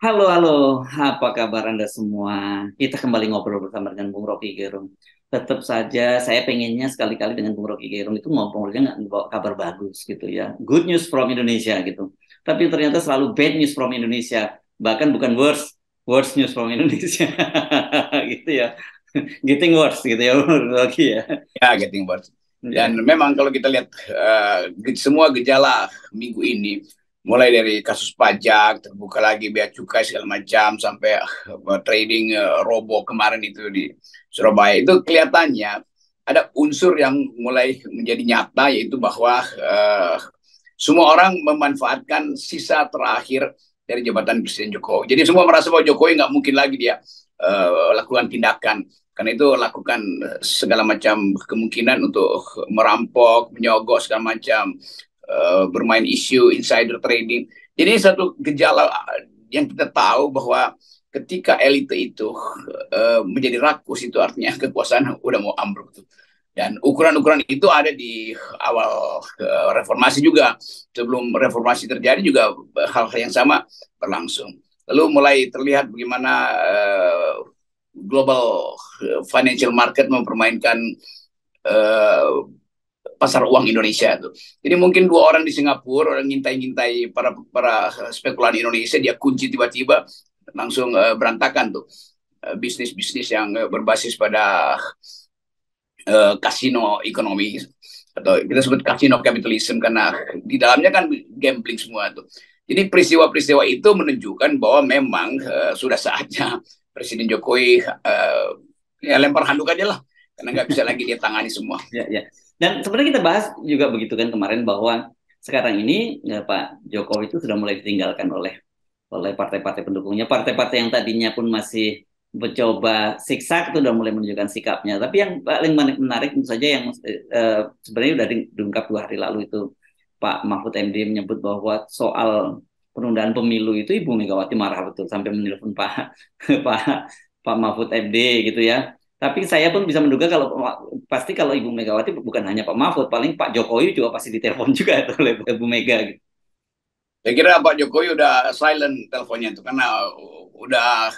Halo, halo, apa kabar Anda semua? Kita kembali ngobrol bersama dengan Bung Rocky Gerung. Tetap saja saya pengennya sekali-kali dengan Bung Rocky Gerung itu ngobrolnya nggak bawa kabar bagus gitu ya. Good news from Indonesia gitu. Tapi ternyata selalu bad news from Indonesia. Bahkan bukan worst news from Indonesia. Gitu ya. Getting worse gitu ya Bung Rocky ya. Ya, getting worse. Dan Ya. memang kalau kita lihat semua gejala minggu ini, mulai dari kasus pajak, terbuka lagi bea cukai segala macam, sampai trading robo kemarin itu di Surabaya, itu kelihatannya ada unsur yang mulai menjadi nyata, yaitu bahwa semua orang memanfaatkan sisa terakhir dari jabatan Presiden Jokowi. Jadi semua merasa bahwa Jokowi nggak mungkin lagi dia lakukan tindakan karena itu lakukan segala macam kemungkinan untuk merampok, menyogok segala macam, bermain isu insider trading. Jadi satu gejala yang kita tahu bahwa ketika elite itu menjadi rakus, itu artinya kekuasaan udah mau ambruk tuh. Dan ukuran-ukuran itu ada di awal reformasi juga. Sebelum reformasi terjadi juga hal-hal yang sama berlangsung. Lalu mulai terlihat bagaimana global financial market mempermainkan uh, pasar uang Indonesia tuh. Jadi mungkin dua orang di Singapura orang ngintai-ngintai para para spekulan Indonesia, dia kunci tiba-tiba langsung berantakan tuh bisnis-bisnis yang berbasis pada kasino ekonomi, atau kita sebut kasino capitalism, karena di dalamnya kan gambling semua tuh. Jadi peristiwa-peristiwa itu menunjukkan bahwa memang sudah saatnya Presiden Jokowi ya lempar handuk aja lah, karena nggak bisa lagi dia tangani semua. Ya, ya. Dan sebenarnya kita bahas juga begitu kan kemarin bahwa sekarang ini ya, Pak Jokowi itu sudah mulai ditinggalkan oleh partai-partai pendukungnya, partai-partai yang tadinya pun masih mencoba siksak itu udah mulai menunjukkan sikapnya. Tapi yang paling menarik tentu saja yang sebenarnya udah diungkap 2 hari lalu itu Pak Mahfud MD menyebut bahwa soal penundaan pemilu itu Ibu Megawati marah betul sampai menelpon Pak Pak Pak Mahfud MD gitu ya. Tapi saya pun bisa menduga kalau pasti kalau Ibu Megawati bukan hanya Pak Mahfud, paling Pak Jokowi juga pasti ditelepon juga itu oleh Ibu Mega gitu. Saya kira Pak Jokowi udah silent teleponnya itu, karena udah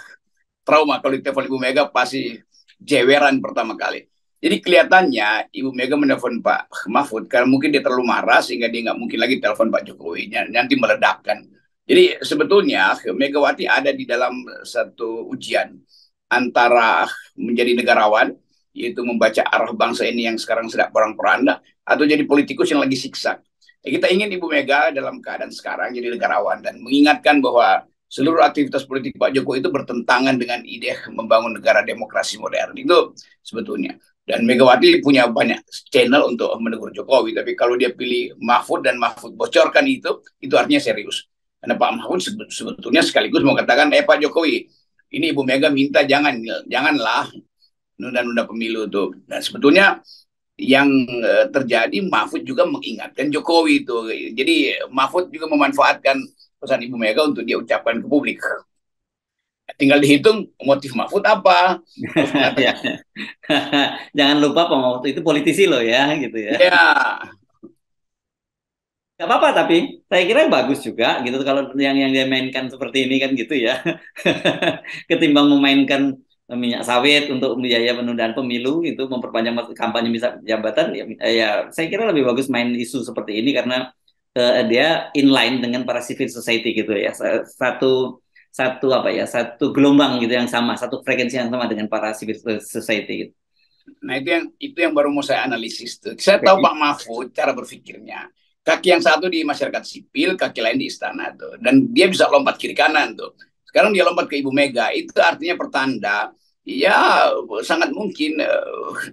trauma kalau ditelepon Ibu Mega pasti jeweran pertama kali. Jadi kelihatannya Ibu Mega menelpon Pak Mahfud karena mungkin dia terlalu marah sehingga dia nggak mungkin lagi telepon Pak Jokowi, nanti meledakkan. Jadi sebetulnya Megawati ada di dalam satu ujian antara menjadi negarawan, yaitu membaca arah bangsa ini yang sekarang sedang perang-peranda, atau jadi politikus yang lagi siksa. Ya, kita ingin Ibu Mega dalam keadaan sekarang jadi negarawan dan mengingatkan bahwa seluruh aktivitas politik Pak Jokowi itu bertentangan dengan ide membangun negara demokrasi modern. Itu sebetulnya. Dan Megawati punya banyak channel untuk menegur Jokowi. Tapi kalau dia pilih Mahfud dan Mahfud bocorkan itu artinya serius. Karena Pak Mahfud sebetulnya sekaligus mau katakan, Pak Jokowi, ini Ibu Mega minta janganlah nunda-nunda pemilu tuh. Dan sebetulnya yang terjadi, Mahfud juga mengingatkan Jokowi itu. Jadi Mahfud juga memanfaatkan pesan Ibu Mega untuk dia ucapkan ke publik. Tinggal dihitung motif Mahfud apa. Terus Ya. mengatakan, Jangan lupa Pak Mahfud itu politisi loh ya gitu ya. ya, Gak apa-apa tapi saya kira bagus juga gitu kalau yang dia mainkan seperti ini kan gitu ya. Ketimbang memainkan minyak sawit untuk biaya penundaan pemilu itu memperpanjang kampanye masa jabatan ya, ya saya kira lebih bagus main isu seperti ini karena dia inline dengan para civil society gitu ya. Satu satu apa ya satu gelombang gitu yang sama, satu frekuensi yang sama dengan para civil society gitu. nah itu yang baru mau saya analisis tuh. Saya tahu Pak Mahfud cara berpikirnya. Kaki yang satu di masyarakat sipil, kaki lain di istana tuh. Dan dia bisa lompat kiri kanan tuh. Sekarang dia lompat ke Ibu Mega, itu artinya pertanda ya sangat mungkin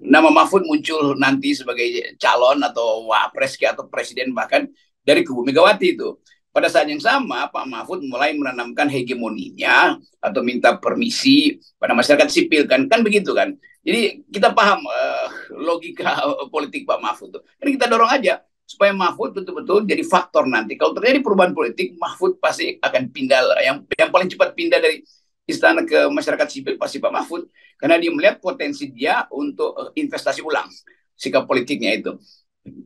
nama Mahfud muncul nanti sebagai calon atau wapres atau presiden bahkan dari kubu Megawati itu. Pada saat yang sama, Pak Mahfud mulai menanamkan hegemoninya atau minta permisi pada masyarakat sipil, kan begitu kan. Jadi kita paham logika politik Pak Mahfud tuh. Jadi kita dorong aja supaya Mahfud betul-betul jadi faktor nanti. Kalau terjadi perubahan politik, Mahfud pasti akan pindah. Yang paling cepat pindah dari istana ke masyarakat sipil pasti Pak Mahfud, karena dia melihat potensi dia untuk investasi ulang sikap politiknya itu.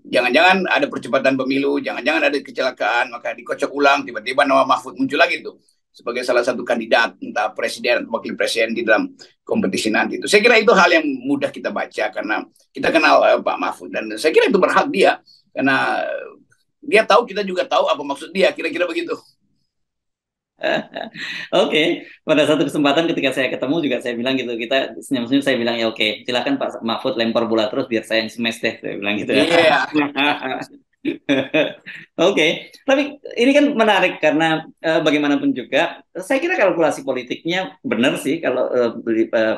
Jangan-jangan ada percepatan pemilu, jangan-jangan ada kecelakaan, maka dikocok ulang, tiba-tiba nama Mahfud muncul lagi tuh. sebagai salah satu kandidat entah presiden atau wakil presiden di dalam kompetisi nanti itu. Saya kira itu hal yang mudah kita baca karena kita kenal Pak Mahfud dan saya kira itu berhak dia karena dia tahu, kita juga tahu apa maksud dia, kira-kira begitu. Oke, pada satu kesempatan ketika saya ketemu juga saya bilang gitu, kita senyum-senyum, saya bilang ya oke, silakan Pak Mahfud lempar bola terus biar saya yang smash deh, saya bilang gitu ya. Iya. Oke, tapi ini kan menarik karena bagaimanapun juga, saya kira kalkulasi politiknya benar sih kalau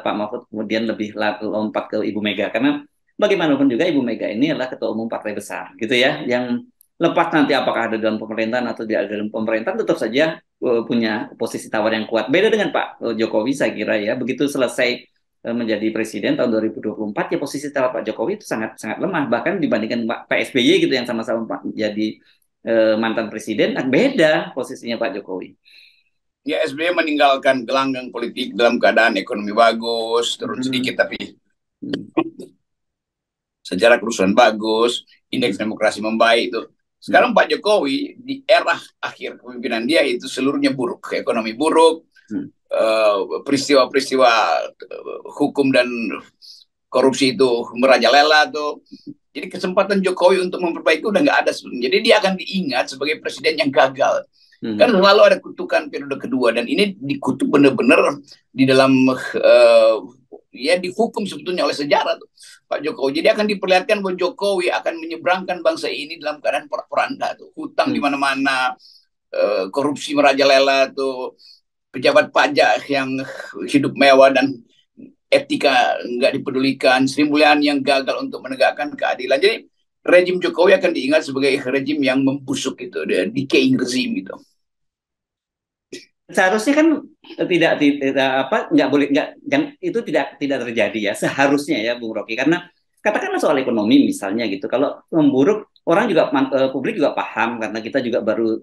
Pak Mahfud kemudian lebih lompat ke Ibu Mega karena bagaimanapun juga Ibu Mega ini adalah ketua umum partai besar, gitu ya, yang lepas nanti apakah ada dalam pemerintahan atau tidak ada dalam pemerintahan tetap saja punya posisi tawar yang kuat. Beda dengan Pak Jokowi saya kira ya, begitu selesai menjadi presiden tahun 2024 ya posisi tawar Pak Jokowi itu sangat sangat lemah bahkan dibandingkan Pak SBY gitu yang sama-sama jadi mantan presiden, beda posisinya Pak Jokowi. Ya, SBY meninggalkan gelanggang politik dalam keadaan ekonomi bagus, turun sedikit tapi sejarah kerusuhan bagus, indeks demokrasi membaik itu. Sekarang Pak Jokowi di era akhir kepemimpinan dia itu seluruhnya buruk, ekonomi buruk, peristiwa-peristiwa hukum dan korupsi itu merajalela tuh. Jadi kesempatan Jokowi untuk memperbaiki udah nggak ada sebenarnya. Jadi dia akan diingat sebagai presiden yang gagal. Kan selalu ada kutukan periode kedua dan ini dikutuk benar-benar di dalam ya dihukum sebetulnya oleh sejarah tuh Pak Jokowi. Jadi akan diperlihatkan bahwa Jokowi akan menyeberangkan bangsa ini dalam keadaan porak-poranda tuh, hutang di mana-mana, korupsi merajalela tuh, pejabat pajak yang hidup mewah dan etika nggak dipedulikan, Sri Mulyani yang gagal untuk menegakkan keadilan. Jadi rejim Jokowi akan diingat sebagai rejim yang membusuk itu, decaying regime itu. Seharusnya kan tidak apa nggak boleh nggak itu tidak terjadi ya seharusnya ya Bung Rocky karena katakanlah soal ekonomi misalnya gitu kalau memburuk orang juga publik juga paham karena kita juga baru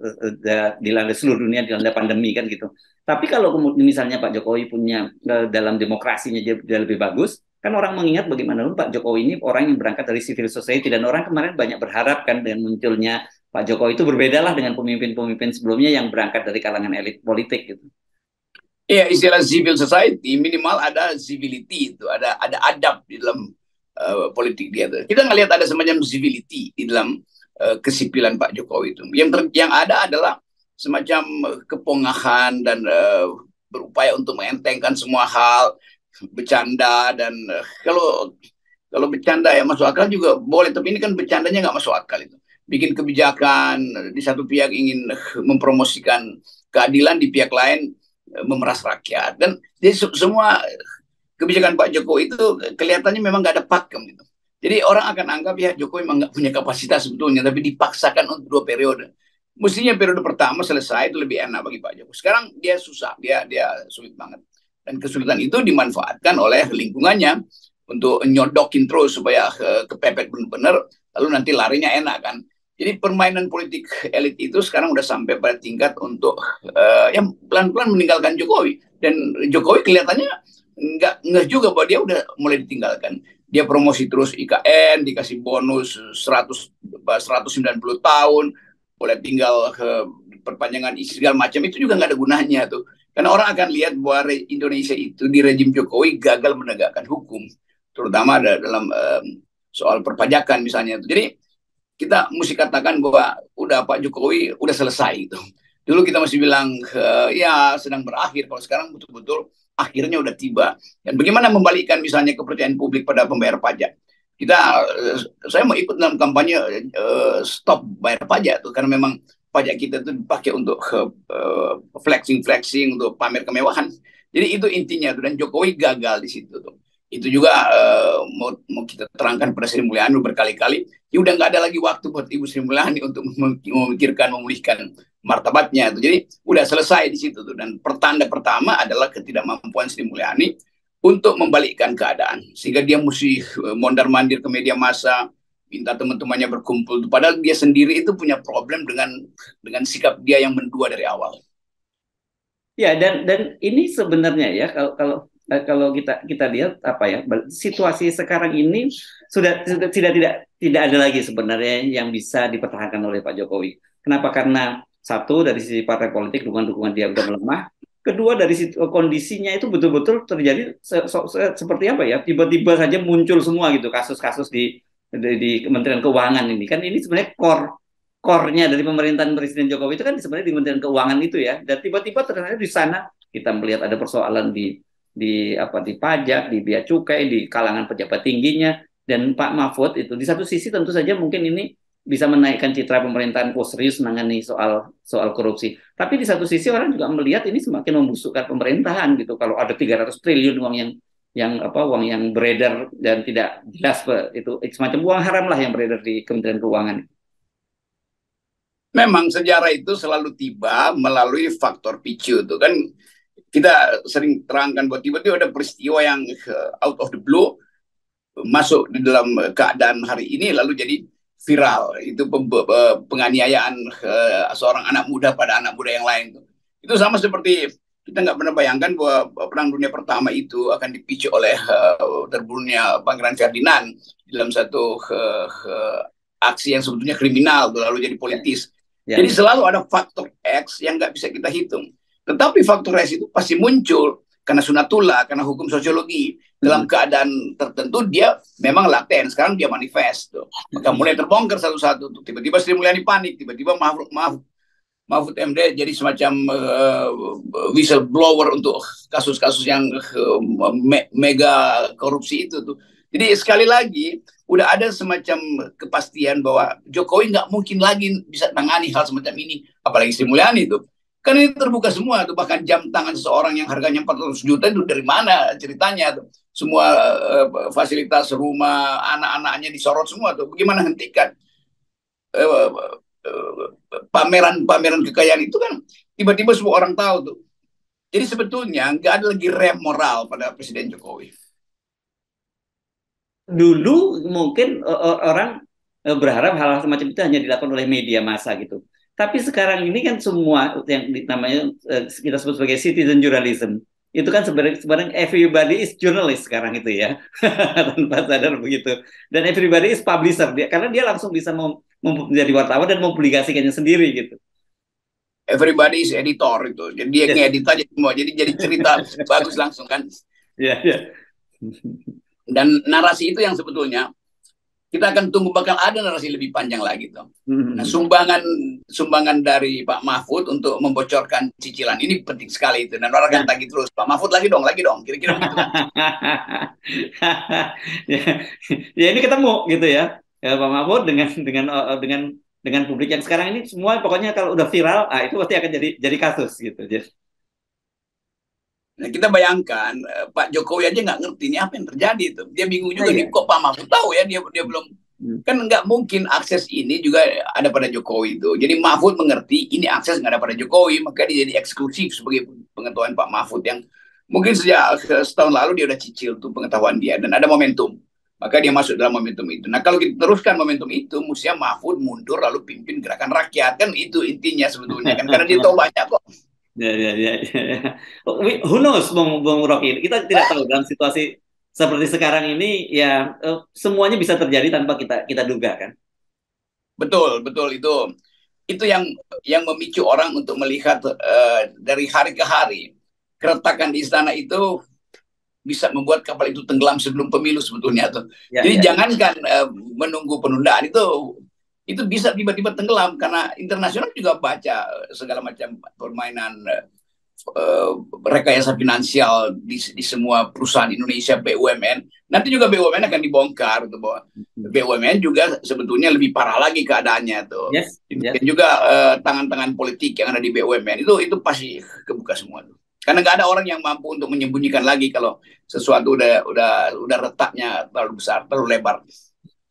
dilanda seluruh dunia dilanda pandemi kan gitu. Tapi kalau misalnya Pak Jokowi punya dalam demokrasinya dia lebih bagus kan orang mengingat bagaimana Pak Jokowi ini orang yang berangkat dari civil society dan orang kemarin banyak berharap kan dengan munculnya Pak Jokowi itu berbeda dengan pemimpin-pemimpin sebelumnya yang berangkat dari kalangan elit politik gitu. Iya, istilah civil society minimal ada civility itu, ada adab di dalam politik dia. Kita nggak lihat ada semacam civility di dalam kesipilan Pak Jokowi itu. Yang ada adalah semacam kepongahan dan berupaya untuk mengentengkan semua hal, bercanda dan kalau bercanda ya masuk akal juga boleh, tapi ini kan bercandanya nggak masuk akal itu. Bikin kebijakan di satu pihak ingin mempromosikan keadilan, di pihak lain memeras rakyat. Dan jadi semua kebijakan Pak Jokowi itu kelihatannya memang nggak ada pakem gitu. Jadi orang akan anggap ya Jokowi memang nggak punya kapasitas sebetulnya, tapi dipaksakan untuk 2 periode. Mestinya periode pertama selesai itu lebih enak bagi Pak Jokowi. Sekarang dia susah, dia sulit banget. Dan kesulitan itu dimanfaatkan oleh lingkungannya untuk nyodokin terus supaya kepepet benar-benar, lalu nanti larinya enak kan. Jadi permainan politik elit itu sekarang udah sampai pada tingkat untuk yang pelan-pelan meninggalkan Jokowi. Dan Jokowi kelihatannya nggak juga bahwa dia udah mulai ditinggalkan. Dia promosi terus IKN, dikasih bonus 190 tahun, boleh tinggal ke perpanjangan segala macam, itu juga nggak ada gunanya tuh. Karena orang akan lihat bahwa Indonesia itu di rejim Jokowi gagal menegakkan hukum, terutama dalam soal perpajakan misalnya. Jadi kita mesti katakan bahwa udah Pak Jokowi udah selesai itu. Dulu kita masih bilang ya sedang berakhir, kalau sekarang betul-betul akhirnya udah tiba. Dan bagaimana membalikkan misalnya kepercayaan publik pada pembayar pajak? Saya mau ikut dalam kampanye stop bayar pajak tuh, karena memang pajak kita itu dipakai untuk flexing untuk pamer kemewahan. Jadi itu intinya tuh, dan Jokowi gagal di situ tuh. Itu juga mau kita terangkan pada Sri Mulyani berkali-kali, ya udah nggak ada lagi waktu buat Ibu Sri Mulyani untuk memikirkan memulihkan martabatnya tuh. Jadi udah selesai di situ tuh. Dan pertanda pertama adalah ketidakmampuan Sri Mulyani untuk membalikkan keadaan, sehingga dia mesti mondar-mandir ke media massa, minta teman-temannya berkumpul. Padahal dia sendiri itu punya problem dengan sikap dia yang mendua dari awal. Ya, dan ini sebenarnya ya kalau kita lihat apa ya situasi sekarang ini sudah tidak ada lagi sebenarnya yang bisa dipertahankan oleh Pak Jokowi. Kenapa? Karena Satu, dari sisi partai politik, dukungan-dukungan dia udah melemah. Kedua, dari kondisinya itu betul-betul terjadi seperti apa ya? Tiba-tiba saja muncul semua gitu kasus-kasus di Kementerian Keuangan ini. Kan ini sebenarnya core-nya dari pemerintahan Presiden Jokowi itu kan sebenarnya di Kementerian Keuangan itu ya. Dan tiba-tiba ternyata di sana kita melihat ada persoalan di pajak, di bea cukai, di kalangan pejabat tingginya. Dan Pak Mahfud itu di satu sisi tentu saja mungkin ini bisa menaikkan citra pemerintahan, oh serius menangani soal soal korupsi. Tapi di satu sisi orang juga melihat ini semakin membusukkan pemerintahan gitu. Kalau ada 300 triliun uang uang yang beredar dan tidak jelas itu semacam uang haram lah yang beredar di Kementerian Keuangan. Memang sejarah itu selalu tiba melalui faktor picu itu kan, kita sering terangkan bahwa tiba-tiba ada peristiwa yang out of the blue masuk di dalam keadaan hari ini lalu jadi viral. Itu penganiayaan seorang anak muda pada anak muda yang lain. Itu sama seperti kita nggak pernah bayangkan bahwa Perang Dunia Pertama itu akan dipicu oleh terbunuhnya Pangeran Ferdinand dalam satu aksi yang sebetulnya kriminal lalu jadi politis. Ya. Jadi selalu ada faktor X yang nggak bisa kita hitung. Tetapi faktor X itu pasti muncul karena sunatullah, karena hukum sosiologi. Dalam keadaan tertentu dia memang laten, sekarang dia manifest. Maka mulai terbongkar satu-satu. Tiba-tiba Sri Mulyani panik, tiba-tiba Mahfud MD jadi semacam whistleblower untuk kasus-kasus yang mega korupsi itu tuh. Jadi sekali lagi udah ada semacam kepastian bahwa Jokowi nggak mungkin lagi bisa tangani hal semacam ini, apalagi Sri Mulyani itu. Kan ini terbuka semua tuh, bahkan jam tangan seseorang yang harganya 400 juta itu dari mana ceritanya tuh. Semua fasilitas rumah anak-anaknya disorot semua tuh. Bagaimana hentikan pameran kekayaan itu kan tiba-tiba semua orang tahu tuh. Jadi sebetulnya nggak ada lagi rem moral pada Presiden Jokowi. Dulu mungkin orang berharap hal-hal semacam itu hanya dilakukan oleh media massa gitu. Tapi sekarang ini kan semua yang namanya kita sebut sebagai citizen journalism itu kan sebenarnya everybody is journalist sekarang itu ya tanpa sadar begitu. Dan everybody is publisher karena dia langsung bisa menjadi wartawan dan mempublikasikannya sendiri gitu. Everybody is editor itu, jadi dia ngedit aja semua, jadi cerita bagus langsung kan. Iya, iya. Dan narasi itu yang sebetulnya kita akan tunggu, bakal ada narasi lebih panjang lagi tuh. Nah, sumbangan dari Pak Mahfud untuk membocorkan cicilan ini penting sekali itu. Dan orang akan tagih terus, Pak Mahfud lagi dong, kira-kira begitu. Ya ini ketemu gitu ya, Pak Mahfud dengan publik yang sekarang ini semua pokoknya kalau udah viral, itu pasti akan jadi kasus gitu. Nah, kita bayangkan Pak Jokowi aja nggak ngerti ini apa yang terjadi itu. Dia bingung juga nih, kok Pak Mahfud tahu ya, dia belum. Kan nggak mungkin akses ini juga ada pada Jokowi itu. Jadi Mahfud mengerti ini akses nggak ada pada Jokowi, maka dia jadi eksklusif sebagai pengetahuan Pak Mahfud yang mungkin sejak setahun lalu dia udah cicil tuh pengetahuan dia dan ada momentum. Maka dia masuk dalam momentum itu. Nah, kalau kita teruskan momentum itu, mestinya Mahfud mundur lalu pimpin gerakan rakyat. Kan itu intinya sebetulnya kan, karena dia tahu banyak kok. Ya. Who knows, Bung Rocky? Kita tidak tahu dalam situasi seperti sekarang ini ya, semuanya bisa terjadi tanpa kita duga kan. Betul itu yang memicu orang untuk melihat dari hari ke hari keretakan di istana itu bisa membuat kapal itu tenggelam sebelum pemilu sebetulnya tuh. Jadi jangankan menunggu penundaan itu bisa tiba-tiba tenggelam karena internasional juga baca segala macam permainan rekayasa finansial di semua perusahaan Indonesia, BUMN. Nanti juga BUMN akan dibongkar tuh, bahwa BUMN juga sebetulnya lebih parah lagi keadaannya tuh. Dan juga tangan-tangan politik yang ada di BUMN itu pasti kebuka semua tuh. Karena nggak ada orang yang mampu untuk menyembunyikan lagi kalau sesuatu udah retaknya terlalu besar, terlalu lebar.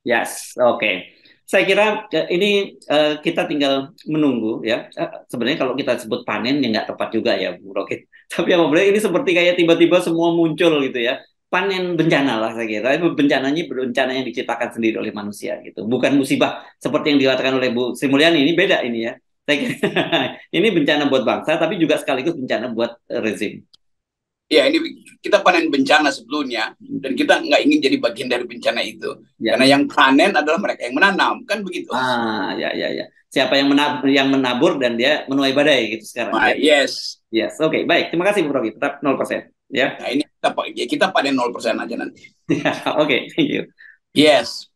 Yes, oke. Saya kira ini kita tinggal menunggu ya. Sebenarnya kalau kita sebut panen ya nggak tepat juga ya, Bu Rocky. Tapi yang boleh ini seperti kayak tiba-tiba semua muncul gitu ya. Panen bencana lah saya kira. Bencananya bencana yang diciptakan sendiri oleh manusia gitu. Bukan musibah seperti yang dikatakan oleh Bu Sri Mulyani. Ini beda ini ya. Saya kira ini bencana buat bangsa, tapi juga sekaligus bencana buat rezim. Ya, ini kita panen bencana sebelumnya, dan kita nggak ingin jadi bagian dari bencana itu. Ya. Karena yang panen adalah mereka yang menanam, kan begitu. Ya. Siapa yang menabur dan dia menuai badai gitu sekarang ya. Yes. Yes, oke, baik. Terima kasih Bu Robi. Tetap 0% ya. Nah, ini kita panen 0% aja nanti. Oke, thank you. Yes.